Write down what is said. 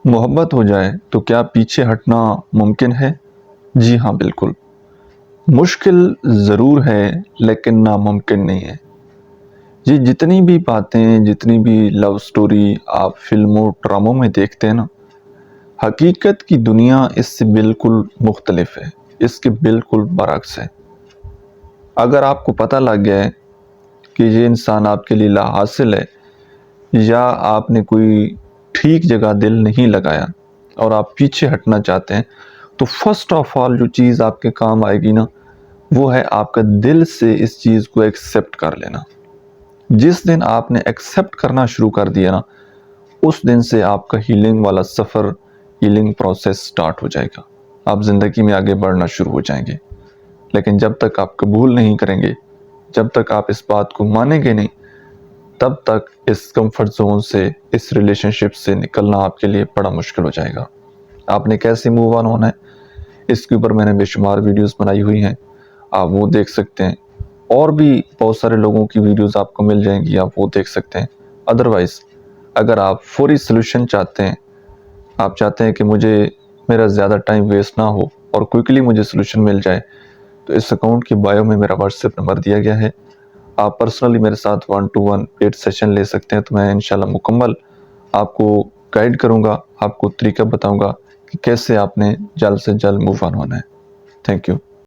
محبت ہو جائے تو کیا پیچھے ہٹنا ممکن ہے؟ جی ہاں، بالکل مشکل ضرور ہے لیکن ناممکن نہیں ہے۔ جی، جتنی بھی باتیں، جتنی بھی لو سٹوری آپ فلموں ڈراموں میں دیکھتے ہیں نا، حقیقت کی دنیا اس سے بالکل مختلف ہے، اس کے بالکل برعکس ہے۔ اگر آپ کو پتہ لگ گیا ہے کہ یہ انسان آپ کے لیے لا حاصل ہے، یا آپ نے کوئی ٹھیک جگہ دل نہیں لگایا اور آپ پیچھے ہٹنا چاہتے ہیں، تو فرسٹ آف آل جو چیز آپ کے کام آئے گی نا، وہ ہے آپ کا دل سے اس چیز کو ایکسیپٹ کر لینا۔ جس دن آپ نے ایکسیپٹ کرنا شروع کر دیا نا، اس دن سے آپ کا ہیلنگ والا سفر، ہیلنگ پروسیس سٹارٹ ہو جائے گا۔ آپ زندگی میں آگے بڑھنا شروع ہو جائیں گے۔ لیکن جب تک آپ قبول نہیں کریں گے، جب تک آپ اس بات کو مانیں گے نہیں، تب تک اس کمفرٹ زون سے، اس ریلیشن شپ سے نکلنا آپ کے لیے بڑا مشکل ہو جائے گا۔ آپ نے کیسے موو آن ہونا ہے، اس کے اوپر میں نے بے شمار ویڈیوز بنائی ہوئی ہیں، آپ وہ دیکھ سکتے ہیں۔ اور بھی بہت سارے لوگوں کی ویڈیوز آپ کو مل جائیں گی، آپ وہ دیکھ سکتے ہیں۔ ادروائز اگر آپ فوری سلوشن چاہتے ہیں، آپ چاہتے ہیں کہ میرا زیادہ ٹائم ویسٹ نہ ہو اور کوئکلی مجھے سلوشن مل جائے، تو اس اکاؤنٹ کی بائیو میں میرا واٹس ایپ نمبر دیا گیا ہے۔ آپ پرسنلی میرے ساتھ 1-to-1 پیڈ سیشن لے سکتے ہیں، تو میں انشاءاللہ مکمل آپ کو گائیڈ کروں گا، آپ کو طریقہ بتاؤں گا کہ کیسے آپ نے جلد سے جلد موو آن ہونا ہے۔ Thank you.